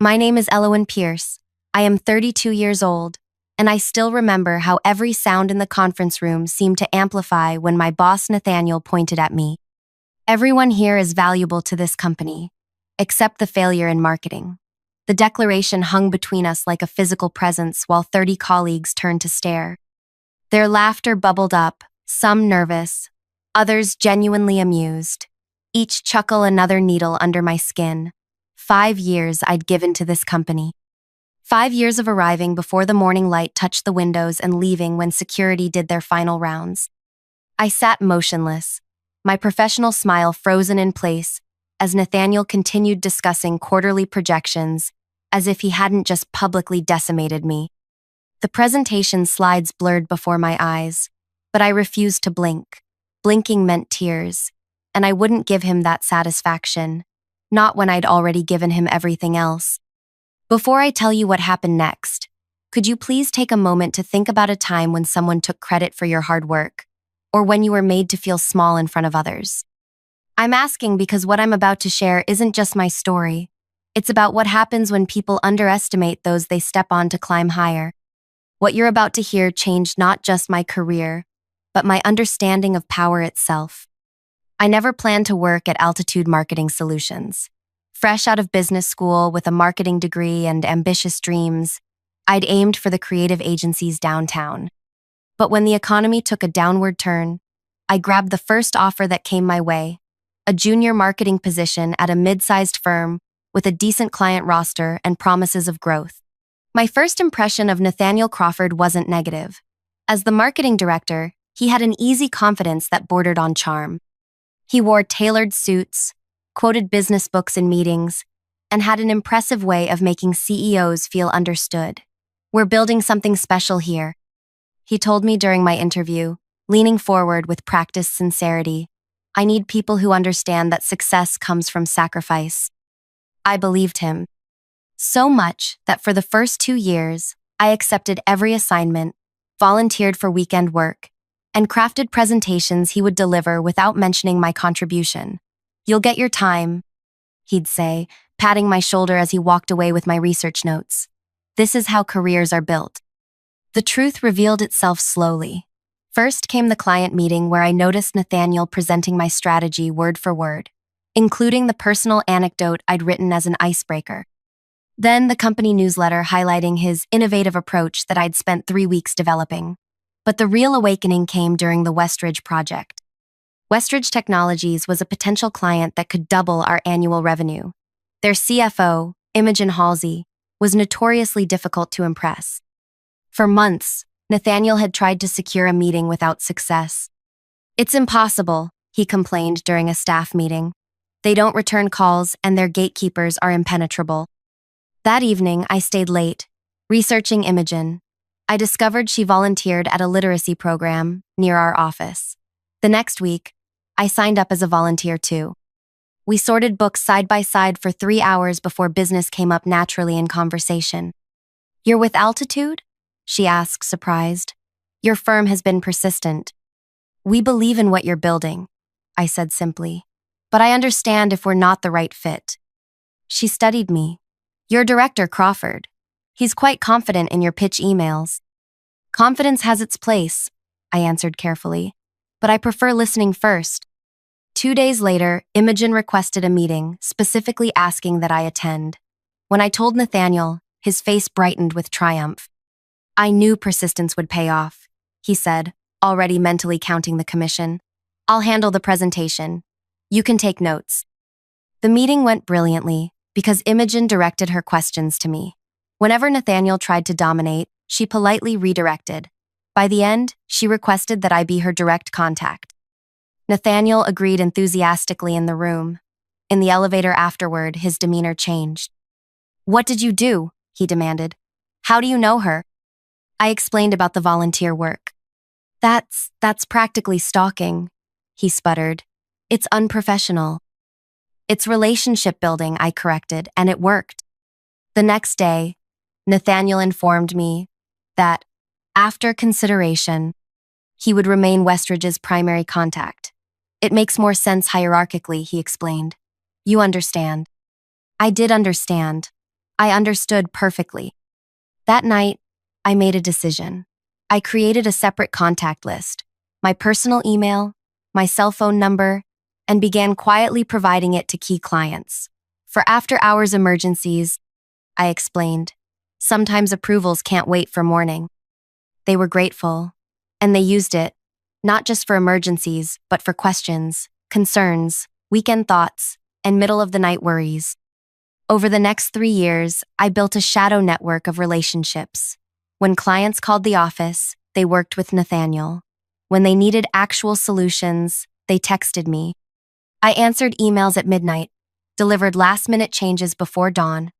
My name is Elowen Pierce. I am 32 years old, and I still remember how every sound in the conference room seemed to amplify when my boss Nathaniel pointed at me. Everyone here is valuable to this company, except the failure in marketing. The declaration hung between us like a physical presence while 30 colleagues turned to stare. Their laughter bubbled up, some nervous, others genuinely amused. Each chuckle another needle under my skin. 5 years I'd given to this company. 5 years of arriving before the morning light touched the windows and leaving when security did their final rounds. I sat motionless, my professional smile frozen in place as Nathaniel continued discussing quarterly projections as if he hadn't just publicly decimated me. The presentation slides blurred before my eyes, but I refused to blink. Blinking meant tears, and I wouldn't give him that satisfaction, not when I'd already given him everything else. Before I tell you what happened next, could you please take a moment to think about a time when someone took credit for your hard work, or when you were made to feel small in front of others? I'm asking because what I'm about to share isn't just my story. It's about what happens when people underestimate those they step on to climb higher. What you're about to hear changed not just my career, but my understanding of power itself. I never planned to work at Altitude Marketing Solutions. Fresh out of business school with a marketing degree and ambitious dreams, I'd aimed for the creative agencies downtown. But when the economy took a downward turn, I grabbed the first offer that came my way, a junior marketing position at a mid-sized firm with a decent client roster and promises of growth. My first impression of Nathaniel Crawford wasn't negative. As the marketing director, he had an easy confidence that bordered on charm. He wore tailored suits, quoted business books in meetings, and had an impressive way of making CEOs feel understood. "We're building something special here," he told me during my interview, leaning forward with practiced sincerity. "I need people who understand that success comes from sacrifice." I believed him. So much that for the first 2 years, I accepted every assignment, volunteered for weekend work, and crafted presentations he would deliver without mentioning my contribution. "You'll get your time," he'd say, patting my shoulder as he walked away with my research notes. This is how careers are built. The truth revealed itself slowly. First came the client meeting where I noticed Nathaniel presenting my strategy word for word, including the personal anecdote I'd written as an icebreaker. Then the company newsletter highlighting his innovative approach that I'd spent 3 weeks developing. But the real awakening came during the Westridge project. Westridge Technologies was a potential client that could double our annual revenue. Their CFO, Imogen Halsey, was notoriously difficult to impress. For months, Nathaniel had tried to secure a meeting without success. "It's impossible," he complained during a staff meeting. "They don't return calls and their gatekeepers are impenetrable." That evening, I stayed late, researching Imogen. I discovered she volunteered at a literacy program near our office. The next week, I signed up as a volunteer too. We sorted books side by side for 3 hours before business came up naturally in conversation. "You're with Altitude?" she asked, surprised. "Your firm has been persistent." "We believe in what you're building," I said simply. "But I understand if we're not the right fit." She studied me. "Your director, Crawford. He's quite confident in your pitch emails." "Confidence has its place," I answered carefully, "but I prefer listening first." 2 days later, Imogen requested a meeting, specifically asking that I attend. When I told Nathaniel, his face brightened with triumph. "I knew persistence would pay off," he said, already mentally counting the commission. "I'll handle the presentation. You can take notes." The meeting went brilliantly because Imogen directed her questions to me. Whenever Nathaniel tried to dominate, she politely redirected. By the end, she requested that I be her direct contact. Nathaniel agreed enthusiastically in the room. In the elevator afterward, his demeanor changed. "What did you do?" he demanded. "How do you know her?" I explained about the volunteer work. That's practically stalking," he sputtered. "It's unprofessional." "It's relationship building," I corrected, and it worked. The next day, Nathaniel informed me that, after consideration, he would remain Westridge's primary contact. "It makes more sense hierarchically," he explained. "You understand." I did understand. I understood perfectly. That night, I made a decision. I created a separate contact list, my personal email, my cell phone number, and began quietly providing it to key clients. For after-hours emergencies, I explained, sometimes approvals can't wait for morning. They were grateful, and they used it, not just for emergencies, but for questions, concerns, weekend thoughts, and middle-of-the-night worries. Over the next 3 years, I built a shadow network of relationships. When clients called the office, they worked with Nathaniel. When they needed actual solutions, they texted me. I answered emails at midnight, delivered last-minute changes before dawn,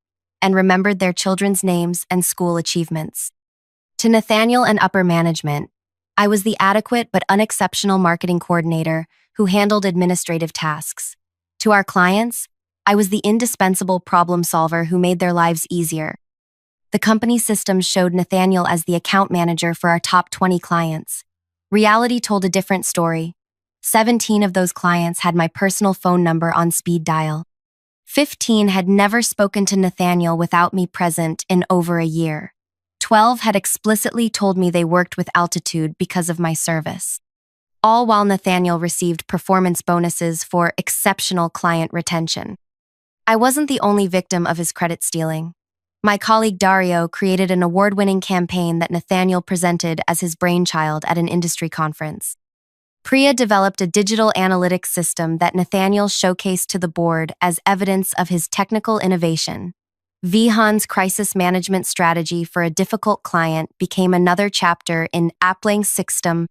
and remembered their children's names and school achievements. To Nathaniel and upper management, I was the adequate but unexceptional marketing coordinator who handled administrative tasks. To our clients, I was the indispensable problem solver who made their lives easier. The company systems showed Nathaniel as the account manager for our top 20 clients. Reality told a different story. 17 of those clients had my personal phone number on speed dial. 15 had never spoken to Nathaniel without me present in over a year. 12 had explicitly told me they worked with Altitude because of my service. All while Nathaniel received performance bonuses for exceptional client retention. I wasn't the only victim of his credit stealing. My colleague Dario created an award-winning campaign that Nathaniel presented as his brainchild at an industry conference. Priya developed a digital analytics system that Nathaniel showcased to the board as evidence of his technical innovation. Vihan's crisis management strategy for a difficult client became another chapter in Appling's system,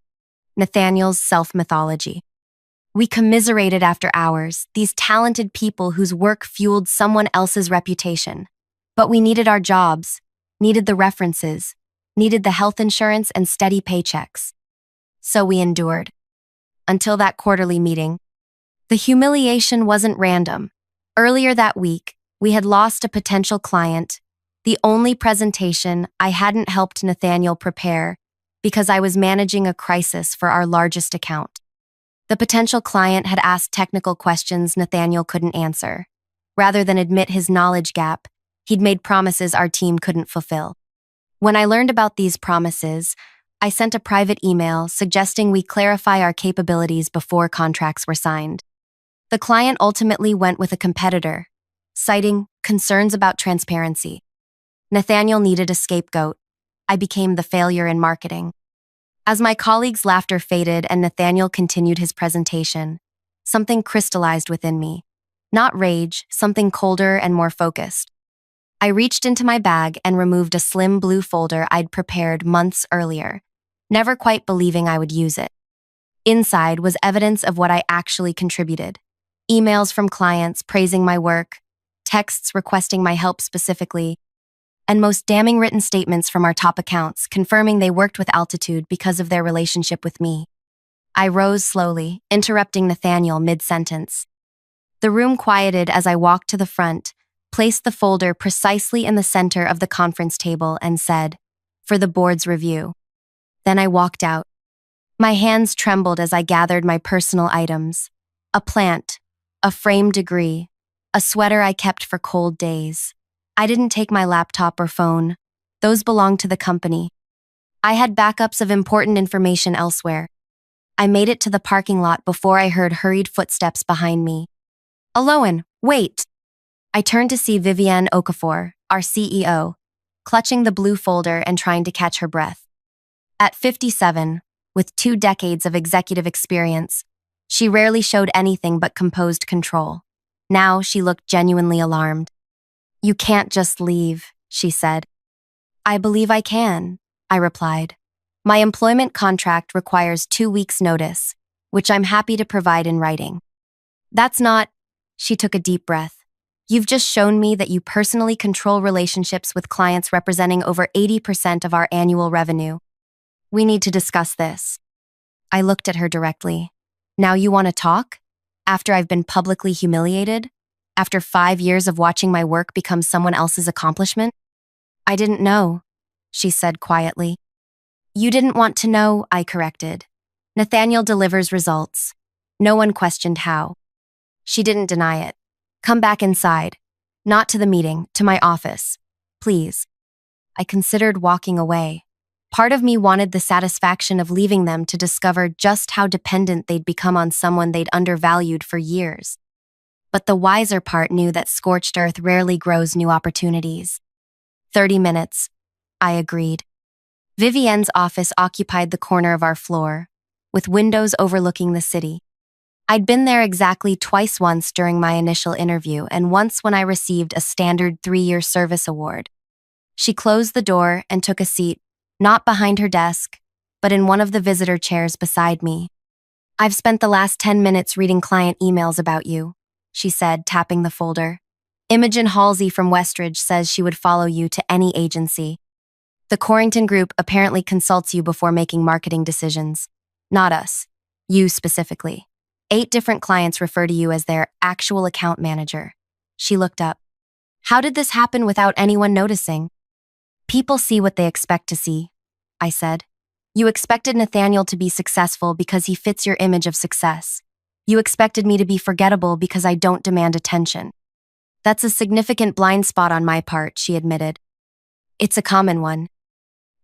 Nathaniel's self-mythology. We commiserated after hours, these talented people whose work fueled someone else's reputation. But we needed our jobs, needed the references, needed the health insurance and steady paychecks. So we endured. Until that quarterly meeting. The humiliation wasn't random. Earlier that week, we had lost a potential client, the only presentation I hadn't helped Nathaniel prepare because I was managing a crisis for our largest account. The potential client had asked technical questions Nathaniel couldn't answer. Rather than admit his knowledge gap, he'd made promises our team couldn't fulfill. When I learned about these promises, I sent a private email suggesting we clarify our capabilities before contracts were signed. The client ultimately went with a competitor, citing concerns about transparency. Nathaniel needed a scapegoat. I became the failure in marketing. As my colleagues' laughter faded and Nathaniel continued his presentation, something crystallized within me. Not rage, something colder and more focused. I reached into my bag and removed a slim blue folder I'd prepared months earlier, never quite believing I would use it. Inside was evidence of what I actually contributed. Emails from clients praising my work, texts requesting my help specifically, and most damning written statements from our top accounts confirming they worked with Altitude because of their relationship with me. I rose slowly, interrupting Nathaniel mid-sentence. The room quieted as I walked to the front, placed the folder precisely in the center of the conference table and said, "For the board's review." Then I walked out. My hands trembled as I gathered my personal items. A plant, a framed degree, a sweater I kept for cold days. I didn't take my laptop or phone. Those belonged to the company. I had backups of important information elsewhere. I made it to the parking lot before I heard hurried footsteps behind me. "Elowen, wait!" I turned to see Vivienne Okafor, our CEO, clutching the blue folder and trying to catch her breath. At 57, with 2 decades of executive experience, she rarely showed anything but composed control. Now she looked genuinely alarmed. "You can't just leave," she said. "I believe I can," I replied. "My employment contract requires 2 weeks' notice, which I'm happy to provide in writing." "That's not," she took a deep breath. "You've just shown me that you personally control relationships with clients representing over 80% of our annual revenue. We need to discuss this." I looked at her directly. "Now you want to talk? After I've been publicly humiliated? After 5 years of watching my work become someone else's accomplishment?" "I didn't know," she said quietly. "You didn't want to know," I corrected. "Nathaniel delivers results. No one questioned how." She didn't deny it. "Come back inside. Not to the meeting, to my office. Please. I considered walking away. Part of me wanted the satisfaction of leaving them to discover just how dependent they'd become on someone they'd undervalued for years. But the wiser part knew that scorched earth rarely grows new opportunities. 30 minutes, I agreed. Vivienne's office occupied the corner of our floor, with windows overlooking the city. I'd been there exactly twice, once during my initial interview and once when I received a standard 3-year service award. She closed the door and took a seat, not behind her desk, but in one of the visitor chairs beside me. I've spent the last 10 minutes reading client emails about you, she said, tapping the folder. Imogen Halsey from Westridge says she would follow you to any agency. The Corrington Group apparently consults you before making marketing decisions. Not us. You specifically. 8 different clients refer to you as their actual account manager. She looked up. How did this happen without anyone noticing? People see what they expect to see, I said. You expected Nathaniel to be successful because he fits your image of success. You expected me to be forgettable because I don't demand attention. That's a significant blind spot on my part, she admitted. It's a common one.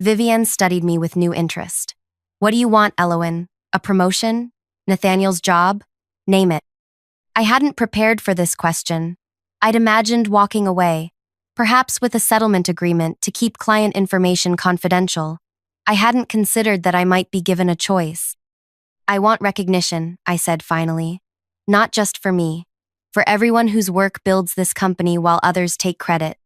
Vivienne studied me with new interest. What do you want, Elowen? A promotion? Nathaniel's job? Name it. I hadn't prepared for this question. I'd imagined walking away, perhaps with a settlement agreement to keep client information confidential. I hadn't considered that I might be given a choice. I want recognition, I said finally. Not just for me. For everyone whose work builds this company while others take credit.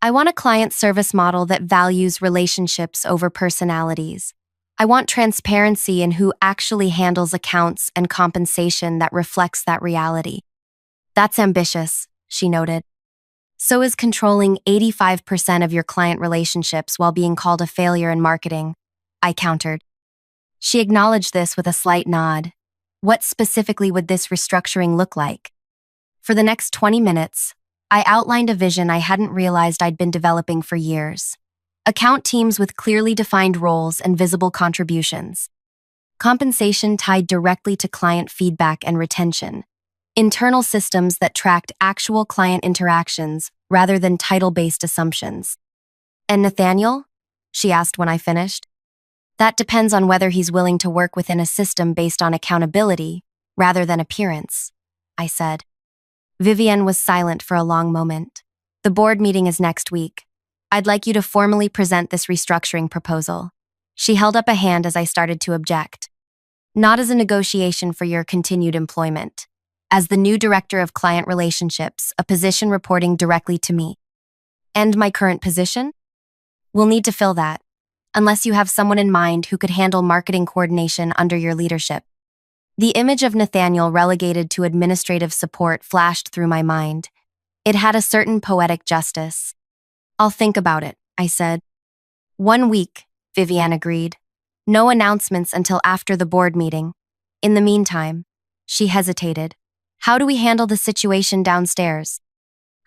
I want a client service model that values relationships over personalities. I want transparency in who actually handles accounts and compensation that reflects that reality. That's ambitious, she noted. So is controlling 85% of your client relationships while being called a failure in marketing, I countered. She acknowledged this with a slight nod. What specifically would this restructuring look like? For the next 20 minutes, I outlined a vision I hadn't realized I'd been developing for years. Account teams with clearly defined roles and visible contributions. Compensation tied directly to client feedback and retention. Internal systems that tracked actual client interactions rather than title-based assumptions. And Nathaniel? She asked when I finished. That depends on whether he's willing to work within a system based on accountability rather than appearance, I said. Vivienne was silent for a long moment. The board meeting is next week. I'd like you to formally present this restructuring proposal. She held up a hand as I started to object. Not as a negotiation for your continued employment. As the new director of client relationships, a position reporting directly to me. And my current position? We'll need to fill that, unless you have someone in mind who could handle marketing coordination under your leadership. The image of Nathaniel relegated to administrative support flashed through my mind. It had a certain poetic justice. I'll think about it, I said. 1 week, Vivienne agreed. No announcements until after the board meeting. In the meantime, she hesitated. How do we handle the situation downstairs?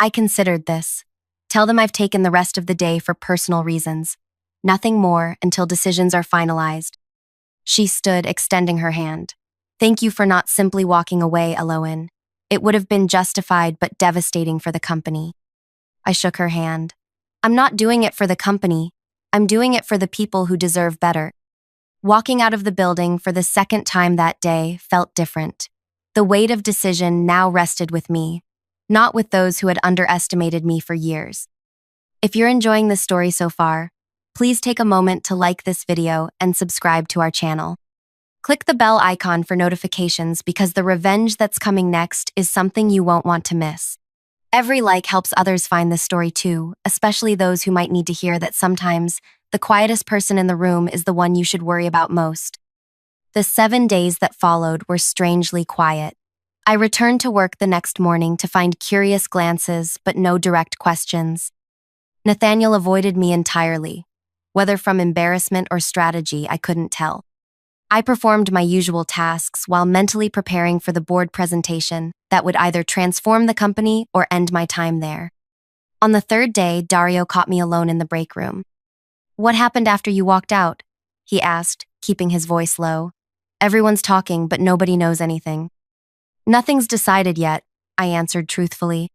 I considered this. Tell them I've taken the rest of the day for personal reasons. Nothing more until decisions are finalized. She stood, extending her hand. Thank you for not simply walking away, Elowen. It would have been justified but devastating for the company. I shook her hand. I'm not doing it for the company. I'm doing it for the people who deserve better. Walking out of the building for the second time that day felt different. The weight of decision now rested with me, not with those who had underestimated me for years. If you're enjoying this story so far, please take a moment to like this video and subscribe to our channel. Click the bell icon for notifications because the revenge that's coming next is something you won't want to miss. Every like helps others find this story too, especially those who might need to hear that sometimes the quietest person in the room is the one you should worry about most. The 7 days that followed were strangely quiet. I returned to work the next morning to find curious glances but no direct questions. Nathaniel avoided me entirely. Whether from embarrassment or strategy, I couldn't tell. I performed my usual tasks while mentally preparing for the board presentation that would either transform the company or end my time there. On the 3rd day, Dario caught me alone in the break room. What happened after you walked out? He asked, keeping his voice low. Everyone's talking, but nobody knows anything. Nothing's decided yet, I answered truthfully.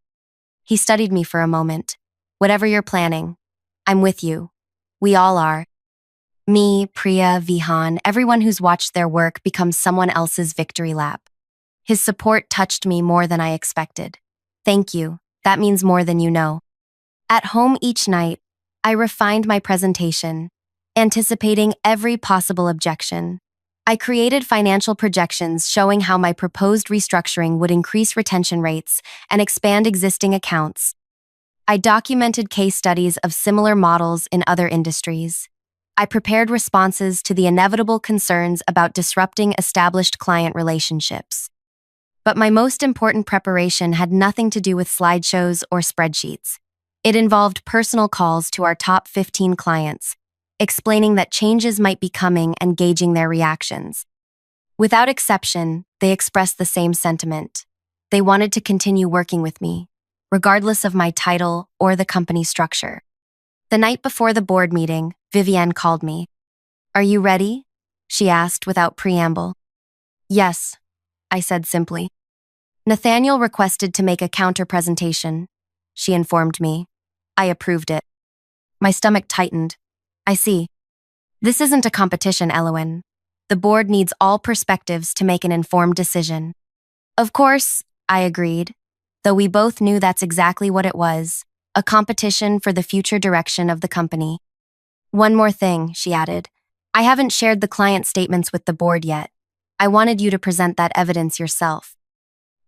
He studied me for a moment. Whatever you're planning, I'm with you. We all are. Me, Priya, Vihan, everyone who's watched their work become someone else's victory lap. His support touched me more than I expected. Thank you. That means more than you know. At home each night, I refined my presentation, anticipating every possible objection. I created financial projections showing how my proposed restructuring would increase retention rates and expand existing accounts. I documented case studies of similar models in other industries. I prepared responses to the inevitable concerns about disrupting established client relationships. But my most important preparation had nothing to do with slideshows or spreadsheets. It involved personal calls to our top 15 clients, explaining that changes might be coming and gauging their reactions. Without exception, they expressed the same sentiment. They wanted to continue working with me, regardless of my title or the company structure. The night before the board meeting, Vivienne called me. "Are you ready?" she asked without preamble. "Yes," I said simply. "Nathaniel requested to make a counter-presentation," she informed me. I approved it. My stomach tightened. "I see. This isn't a competition, Elowen. The board needs all perspectives to make an informed decision." "Of course," I agreed, though we both knew that's exactly what it was, a competition for the future direction of the company. "One more thing," she added. "I haven't shared the client statements with the board yet. I wanted you to present that evidence yourself."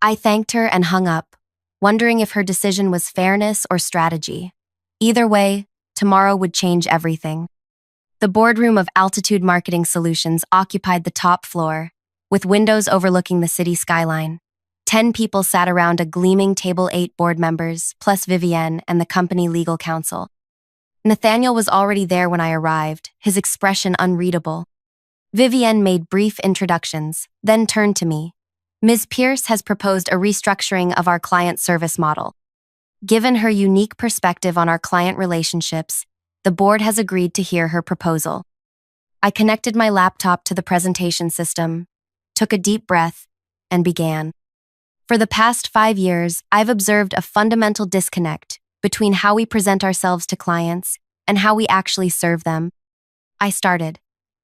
I thanked her and hung up, wondering if her decision was fairness or strategy. Either way, tomorrow would change everything. The boardroom of Altitude Marketing Solutions occupied the top floor, with windows overlooking the city skyline. 10 people sat around a gleaming table, 8 board members, plus Vivienne and the company legal counsel. Nathaniel was already there when I arrived, his expression unreadable. Vivienne made brief introductions, then turned to me. "Ms. Pierce has proposed a restructuring of our client service model. Given her unique perspective on our client relationships, the board has agreed to hear her proposal." I connected my laptop to the presentation system, took a deep breath, and began. For the past 5 years, I've observed a fundamental disconnect between how we present ourselves to clients and how we actually serve them. I started.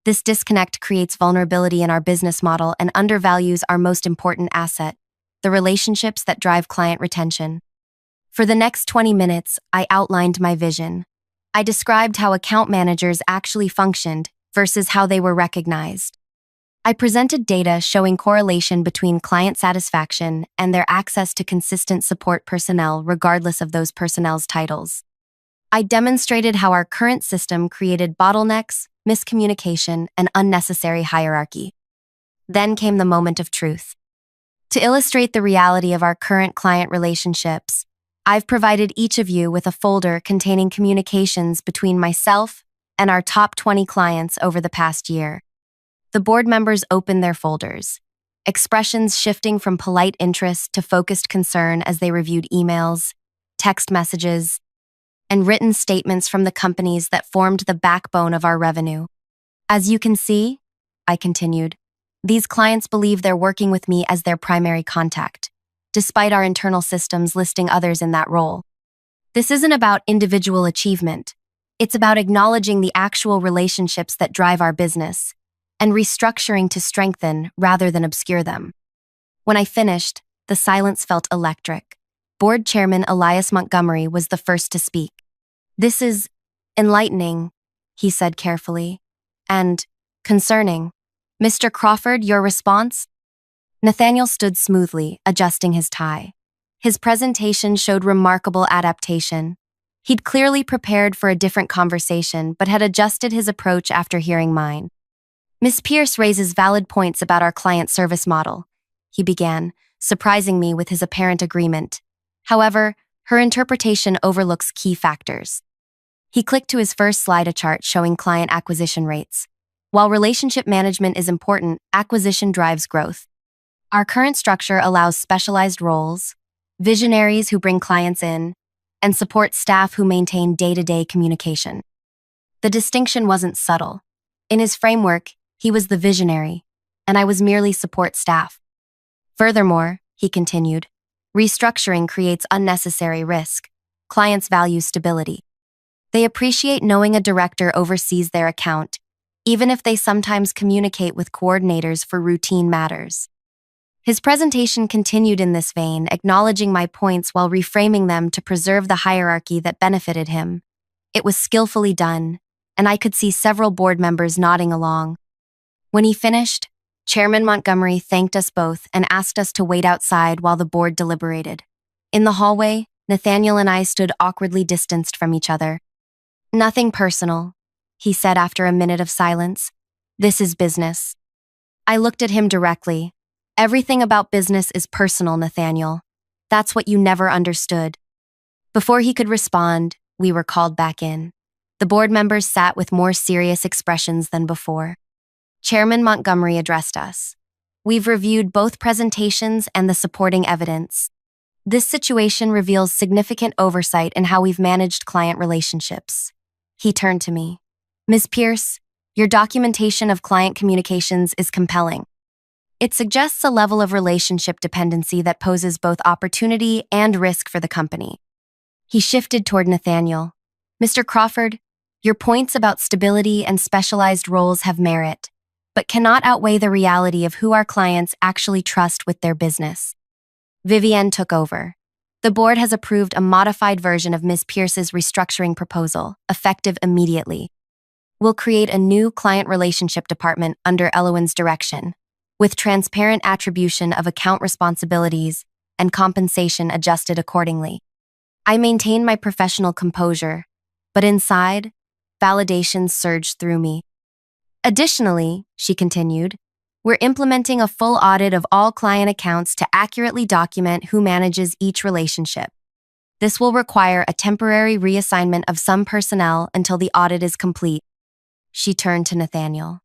This disconnect creates vulnerability in our business model and undervalues our most important asset, the relationships that drive client retention. For the next 20 minutes, I outlined my vision. I described how account managers actually functioned versus how they were recognized. I presented data showing correlation between client satisfaction and their access to consistent support personnel regardless of those personnel's titles. I demonstrated how our current system created bottlenecks, miscommunication, and unnecessary hierarchy. Then came the moment of truth. To illustrate the reality of our current client relationships, I've provided each of you with a folder containing communications between myself and our top 20 clients over the past year. The board members opened their folders, expressions shifting from polite interest to focused concern as they reviewed emails, text messages, and written statements from the companies that formed the backbone of our revenue. "As you can see," I continued, "these clients believe they're working with me as their primary contact, despite our internal systems listing others in that role. This isn't about individual achievement. It's about acknowledging the actual relationships that drive our business and restructuring to strengthen rather than obscure them." When I finished, the silence felt electric. Board Chairman Elias Montgomery was the first to speak. "This is enlightening," he said carefully, "and concerning. Mr. Crawford, your response?" Nathaniel stood smoothly, adjusting his tie. His presentation showed remarkable adaptation. He'd clearly prepared for a different conversation, but had adjusted his approach after hearing mine. "Ms. Pierce raises valid points about our client service model," he began, surprising me with his apparent agreement. However, her interpretation overlooks key factors. He clicked to his first slide, a chart showing client acquisition rates. "While relationship management is important, acquisition drives growth. Our current structure allows specialized roles, visionaries who bring clients in, and support staff who maintain day-to-day communication." The distinction wasn't subtle. In his framework, he was the visionary, and I was merely support staff. "Furthermore," he continued, "restructuring creates unnecessary risk. Clients value stability. They appreciate knowing a director oversees their account, even if they sometimes communicate with coordinators for routine matters. His presentation continued in this vein, acknowledging my points while reframing them to preserve the hierarchy that benefited him. It was skillfully done, and I could see several board members nodding along. When he finished, Chairman Montgomery thanked us both and asked us to wait outside while the board deliberated. In the hallway, Nathaniel and I stood awkwardly distanced from each other. "Nothing personal," he said after a minute of silence. "This is business." I looked at him directly. "Everything about business is personal, Nathaniel. That's what you never understood." Before he could respond, we were called back in. The board members sat with more serious expressions than before. Chairman Montgomery addressed us. "We've reviewed both presentations and the supporting evidence. This situation reveals significant oversight in how we've managed client relationships." He turned to me. "Ms. Pierce, your documentation of client communications is compelling. It suggests a level of relationship dependency that poses both opportunity and risk for the company." He shifted toward Nathaniel. "Mr. Crawford, your points about stability and specialized roles have merit, but cannot outweigh the reality of who our clients actually trust with their business." Vivienne took over. "The board has approved a modified version of Ms. Pierce's restructuring proposal, effective immediately. We'll create a new client relationship department under Elowen's direction, with transparent attribution of account responsibilities and compensation adjusted accordingly." I maintained my professional composure, but inside, validation surged through me. "Additionally," she continued, "we're implementing a full audit of all client accounts to accurately document who manages each relationship. This will require a temporary reassignment of some personnel until the audit is complete." She turned to Nathaniel.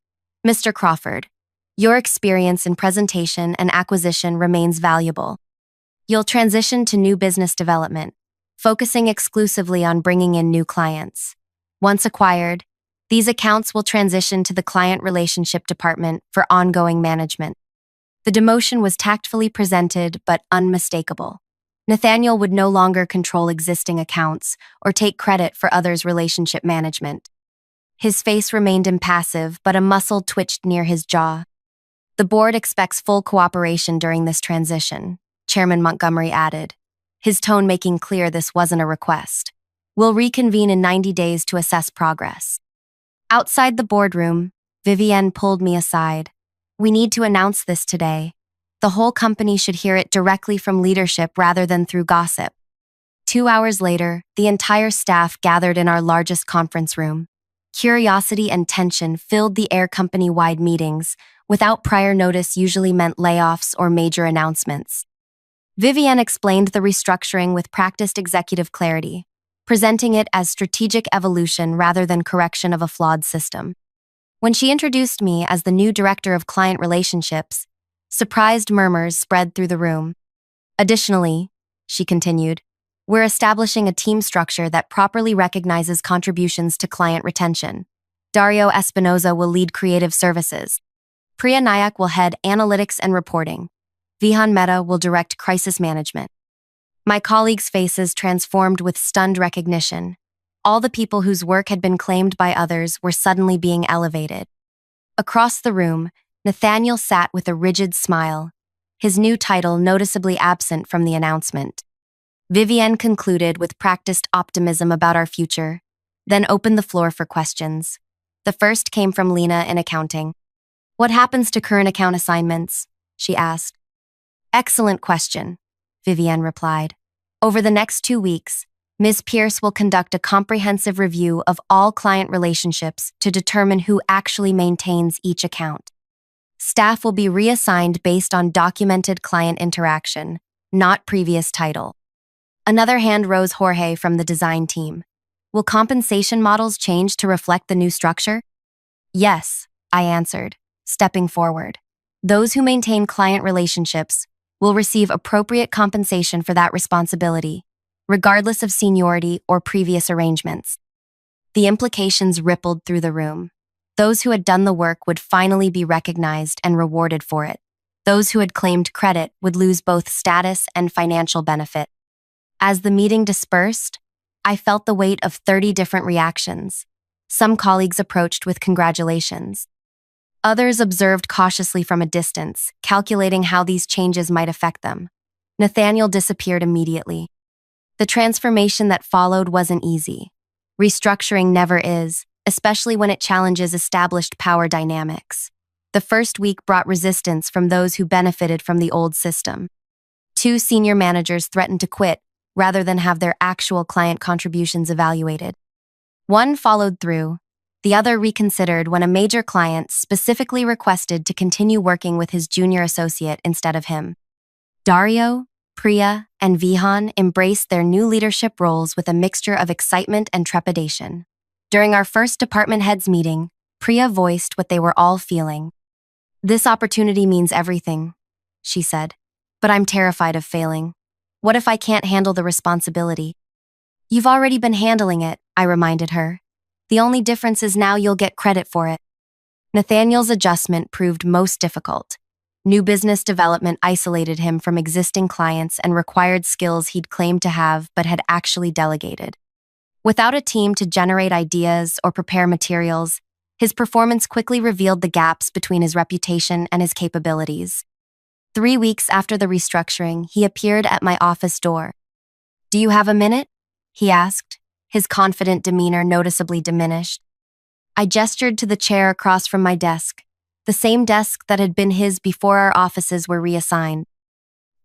"Mr. Crawford, your experience in presentation and acquisition remains valuable. You'll transition to new business development, focusing exclusively on bringing in new clients. Once acquired, these accounts will transition to the client relationship department for ongoing management." The demotion was tactfully presented but unmistakable. Nathaniel would no longer control existing accounts or take credit for others' relationship management. His face remained impassive, but a muscle twitched near his jaw. "The board expects full cooperation during this transition," Chairman Montgomery added, his tone making clear this wasn't a request. "We'll reconvene in 90 days to assess progress." Outside the boardroom, Vivienne pulled me aside. "We need to announce this today. The whole company should hear it directly from leadership rather than through gossip." 2 hours later, the entire staff gathered in our largest conference room. Curiosity and tension filled the air company-wide meetings. Without prior notice usually meant layoffs or major announcements. Vivienne explained the restructuring with practiced executive clarity, presenting it as strategic evolution rather than correction of a flawed system. When she introduced me as the new director of client relationships, surprised murmurs spread through the room. "Additionally," she continued, "we're establishing a team structure that properly recognizes contributions to client retention. Dario Espinoza will lead creative services. Priya Nayak will head analytics and reporting. Vihan Mehta will direct crisis management." My colleagues' faces transformed with stunned recognition. All the people whose work had been claimed by others were suddenly being elevated. Across the room, Nathaniel sat with a rigid smile, his new title noticeably absent from the announcement. Vivienne concluded with practiced optimism about our future, then opened the floor for questions. The first came from Lena in accounting. "What happens to current account assignments?" she asked. "Excellent question," Vivienne replied. "Over the next 2 weeks, Ms. Pierce will conduct a comprehensive review of all client relationships to determine who actually maintains each account. Staff will be reassigned based on documented client interaction, not previous title." Another hand rose Jorge from the design team. "Will compensation models change to reflect the new structure?" "Yes," I answered, stepping forward. "Those who maintain client relationships will receive appropriate compensation for that responsibility, regardless of seniority or previous arrangements." The implications rippled through the room. Those who had done the work would finally be recognized and rewarded for it. Those who had claimed credit would lose both status and financial benefit. As the meeting dispersed, I felt the weight of 30 different reactions. Some colleagues approached with congratulations. Others observed cautiously from a distance, calculating how these changes might affect them. Nathaniel disappeared immediately. The transformation that followed wasn't easy. Restructuring never is, especially when it challenges established power dynamics. The first week brought resistance from those who benefited from the old system. Two senior managers threatened to quit rather than have their actual client contributions evaluated. One followed through. The other reconsidered when a major client specifically requested to continue working with his junior associate instead of him. Dario, Priya, and Vihan embraced their new leadership roles with a mixture of excitement and trepidation. During our first department heads meeting, Priya voiced what they were all feeling. "This opportunity means everything," she said, "but I'm terrified of failing. What if I can't handle the responsibility?" "You've already been handling it," I reminded her. "The only difference is now you'll get credit for it." Nathaniel's adjustment proved most difficult. New business development isolated him from existing clients and required skills he'd claimed to have but had actually delegated. Without a team to generate ideas or prepare materials, his performance quickly revealed the gaps between his reputation and his capabilities. 3 weeks after the restructuring, he appeared at my office door. "Do you have a minute?" he asked, his confident demeanor noticeably diminished. I gestured to the chair across from my desk, the same desk that had been his before our offices were reassigned.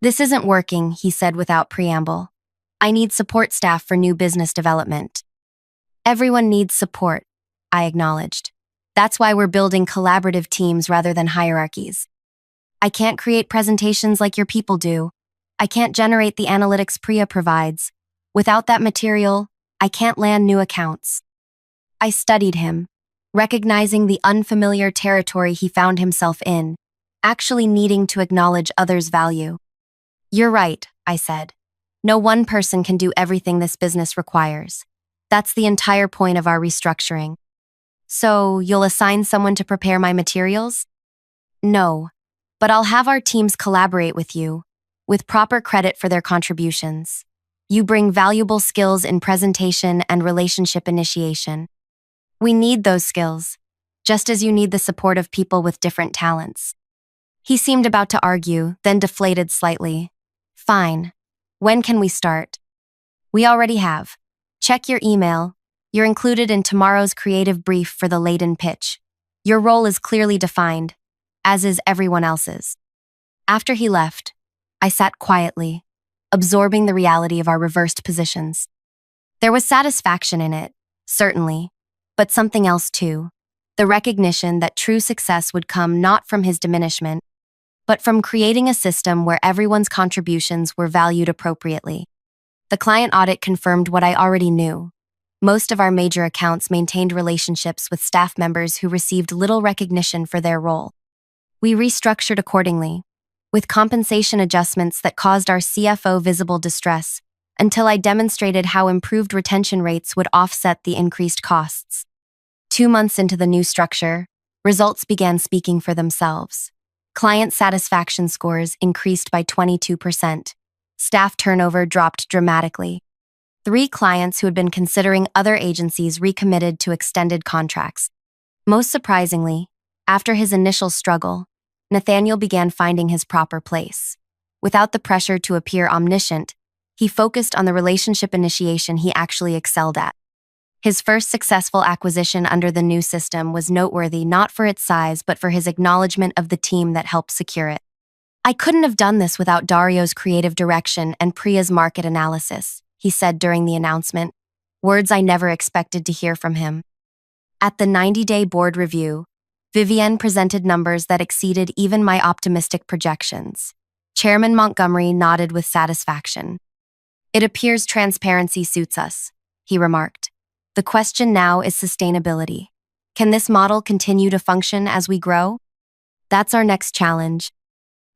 "This isn't working," he said without preamble. "I need support staff for new business development." "Everyone needs support," I acknowledged. "That's why we're building collaborative teams rather than hierarchies. I can't create presentations like your people do. I can't generate the analytics Priya provides. Without that material, I can't land new accounts." I studied him, recognizing the unfamiliar territory he found himself in, actually needing to acknowledge others' value. "You're right," I said. "No one person can do everything this business requires. That's the entire point of our restructuring." "So, you'll assign someone to prepare my materials?" "No, but I'll have our teams collaborate with you, with proper credit for their contributions. You bring valuable skills in presentation and relationship initiation. We need those skills, just as you need the support of people with different talents." He seemed about to argue, then deflated slightly. "Fine. When can we start?" "We already have. Check your email. You're included in tomorrow's creative brief for the laden pitch. Your role is clearly defined, as is everyone else's." After he left, I sat quietly, absorbing the reality of our reversed positions. There was satisfaction in it, certainly, but something else too, the recognition that true success would come not from his diminishment, but from creating a system where everyone's contributions were valued appropriately. The client audit confirmed what I already knew. Most of our major accounts maintained relationships with staff members who received little recognition for their role. We restructured accordingly, with compensation adjustments that caused our CFO visible distress, until I demonstrated how improved retention rates would offset the increased costs. 2 months into the new structure, results began speaking for themselves. Client satisfaction scores increased by 22%. Staff turnover dropped dramatically. 3 clients who had been considering other agencies recommitted to extended contracts. Most surprisingly, after his initial struggle, Nathaniel began finding his proper place. Without the pressure to appear omniscient, he focused on the relationship initiation he actually excelled at. His first successful acquisition under the new system was noteworthy not for its size but for his acknowledgement of the team that helped secure it. "I couldn't have done this without Dario's creative direction and Priya's market analysis," he said during the announcement, words I never expected to hear from him. At the 90-day board review, Vivienne presented numbers that exceeded even my optimistic projections. Chairman Montgomery nodded with satisfaction. "It appears transparency suits us," he remarked. "The question now is sustainability. Can this model continue to function as we grow?" "That's our next challenge."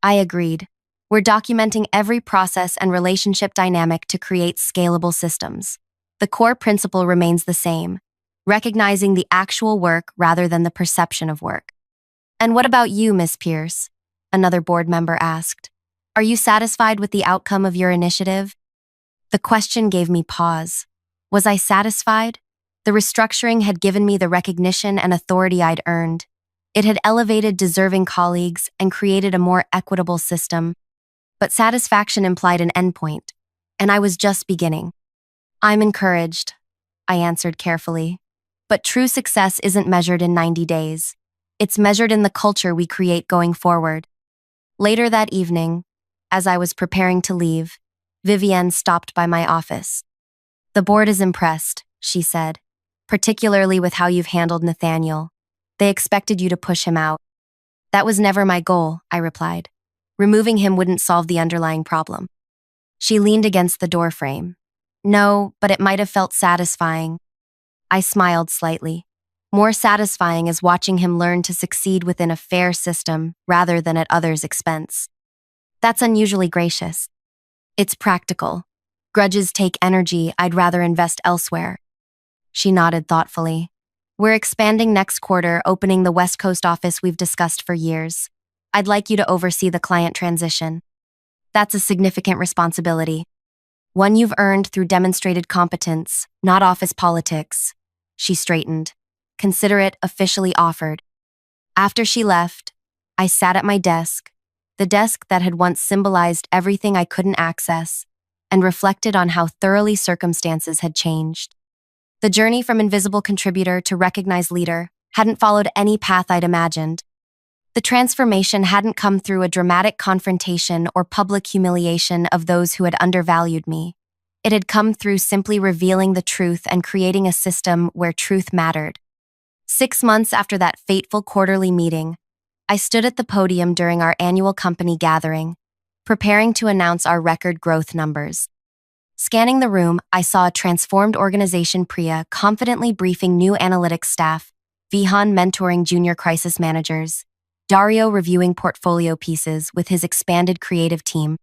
I agreed. "We're documenting every process and relationship dynamic to create scalable systems. The core principle remains the same, recognizing the actual work rather than the perception of work." "And what about you, Miss Pierce?" another board member asked. "Are you satisfied with the outcome of your initiative?" The question gave me pause. Was I satisfied? The restructuring had given me the recognition and authority I'd earned. It had elevated deserving colleagues and created a more equitable system. But satisfaction implied an endpoint, and I was just beginning. I'm encouraged, I answered carefully. But true success isn't measured in 90 days. It's measured in the culture we create going forward. Later that evening, as I was preparing to leave, Vivienne stopped by my office. The board is impressed, she said, particularly with how you've handled Nathaniel. They expected you to push him out. That was never my goal, I replied. Removing him wouldn't solve the underlying problem. She leaned against the doorframe. No, but it might have felt satisfying. I smiled slightly. More satisfying is watching him learn to succeed within a fair system rather than at others' expense. That's unusually gracious. It's practical. Grudges take energy I'd rather invest elsewhere. She nodded thoughtfully. We're expanding next quarter, opening the West Coast office we've discussed for years. I'd like you to oversee the client transition. That's a significant responsibility. One you've earned through demonstrated competence, not office politics. She straightened. Consider it officially offered. After she left, I sat at my desk, the desk that had once symbolized everything I couldn't access, and reflected on how thoroughly circumstances had changed. The journey from invisible contributor to recognized leader hadn't followed any path I'd imagined. The transformation hadn't come through a dramatic confrontation or public humiliation of those who had undervalued me. It had come through simply revealing the truth and creating a system where truth mattered. 6 months after that fateful quarterly meeting, I stood at the podium during our annual company gathering, preparing to announce our record growth numbers. Scanning the room, I saw a transformed organization, Priya confidently briefing new analytics staff, Vihan mentoring junior crisis managers, Dario reviewing portfolio pieces with his expanded creative team,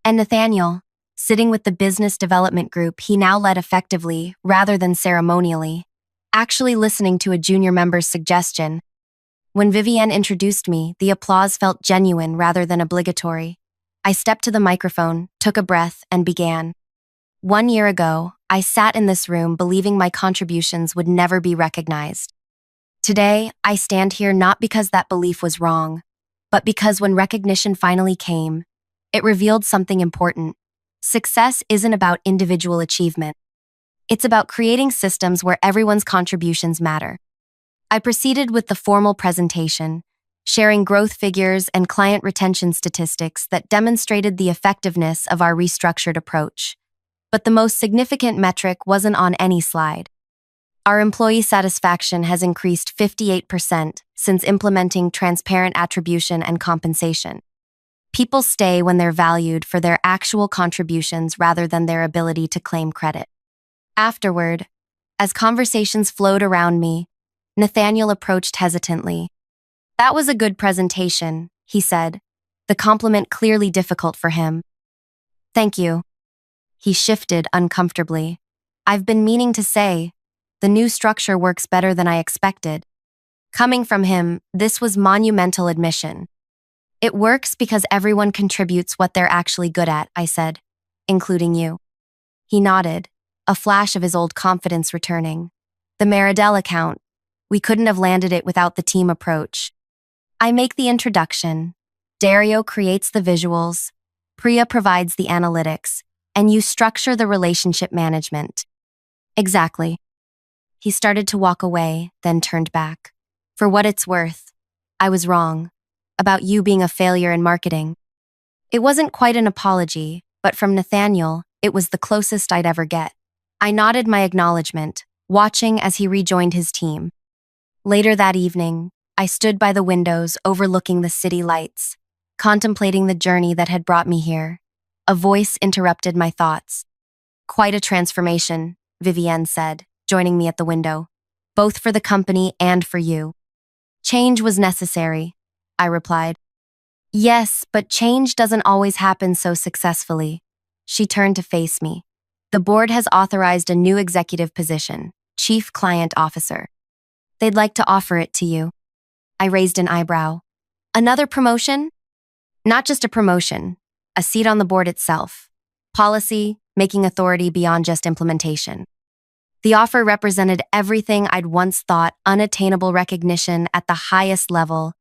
and Nathaniel, sitting with the business development group he now led effectively rather than ceremonially, actually listening to a junior member's suggestion. When Vivienne introduced me, the applause felt genuine rather than obligatory. I stepped to the microphone, took a breath, and began. 1 year ago, I sat in this room believing my contributions would never be recognized. Today, I stand here not because that belief was wrong, but because when recognition finally came, it revealed something important. Success isn't about individual achievement. It's about creating systems where everyone's contributions matter. I proceeded with the formal presentation, sharing growth figures and client retention statistics that demonstrated the effectiveness of our restructured approach. But the most significant metric wasn't on any slide. Our employee satisfaction has increased 58% since implementing transparent attribution and compensation. People stay when they're valued for their actual contributions rather than their ability to claim credit. Afterward, as conversations flowed around me, Nathaniel approached hesitantly. That was a good presentation, he said, the compliment clearly difficult for him. Thank you. He shifted uncomfortably. I've been meaning to say, the new structure works better than I expected. Coming from him, this was monumental admission. It works because everyone contributes what they're actually good at, I said, including you. He nodded, a flash of his old confidence returning. The Meridell account. We couldn't have landed it without the team approach. I make the introduction. Dario creates the visuals. Priya provides the analytics. And you structure the relationship management. Exactly. He started to walk away, then turned back. For what it's worth, I was wrong. About you being a failure in marketing. It wasn't quite an apology, but from Nathaniel, it was the closest I'd ever get. I nodded my acknowledgement, watching as he rejoined his team. Later that evening, I stood by the windows overlooking the city lights, contemplating the journey that had brought me here. A voice interrupted my thoughts. Quite a transformation, Vivienne said, joining me at the window. Both for the company and for you. Change was necessary, I replied. Yes, but change doesn't always happen so successfully. She turned to face me. The board has authorized a new executive position, Chief Client Officer. They'd like to offer it to you. I raised an eyebrow. Another promotion? Not just a promotion, a seat on the board itself. Policy, making authority beyond just implementation. The offer represented everything I'd once thought: unattainable recognition at the highest level,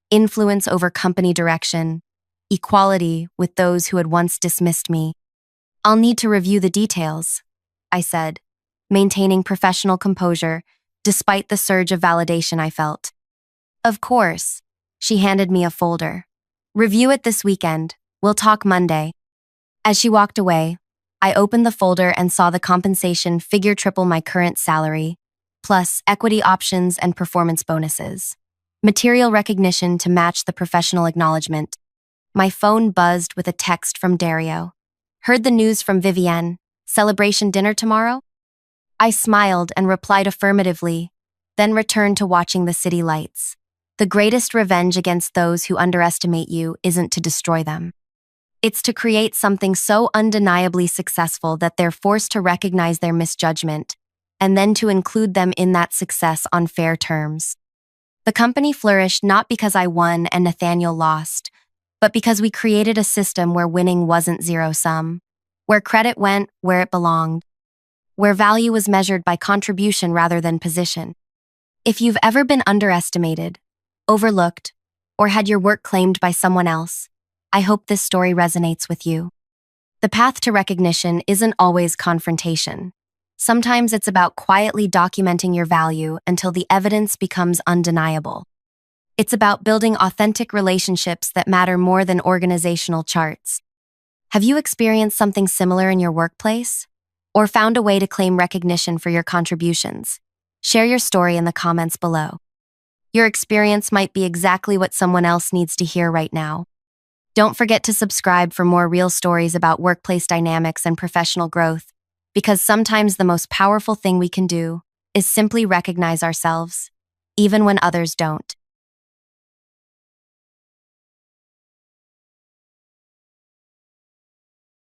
influence over company direction, equality with those who had once dismissed me. "I'll need to review the details," I said, maintaining professional composure despite the surge of validation I felt. "Of course." She handed me a folder. "Review it this weekend. We'll talk Monday." As she walked away, I opened the folder and saw the compensation figure triple my current salary, plus equity options and performance bonuses. Material recognition to match the professional acknowledgement. My phone buzzed with a text from Dario. "Heard the news from Vivienne. Celebration dinner tomorrow?" I smiled and replied affirmatively, then returned to watching the city lights. The greatest revenge against those who underestimate you isn't to destroy them. It's to create something so undeniably successful that they're forced to recognize their misjudgment, and then to include them in that success on fair terms. The company flourished not because I won and Nathaniel lost, but because we created a system where winning wasn't zero-sum, where credit went where it belonged, where value was measured by contribution rather than position. If you've ever been underestimated, overlooked, or had your work claimed by someone else, I hope this story resonates with you. The path to recognition isn't always confrontation. Sometimes it's about quietly documenting your value until the evidence becomes undeniable. It's about building authentic relationships that matter more than organizational charts. Have you experienced something similar in your workplace? Or found a way to claim recognition for your contributions? Share your story in the comments below. Your experience might be exactly what someone else needs to hear right now. Don't forget to subscribe for more real stories about workplace dynamics and professional growth, because sometimes the most powerful thing we can do is simply recognize ourselves, even when others don't.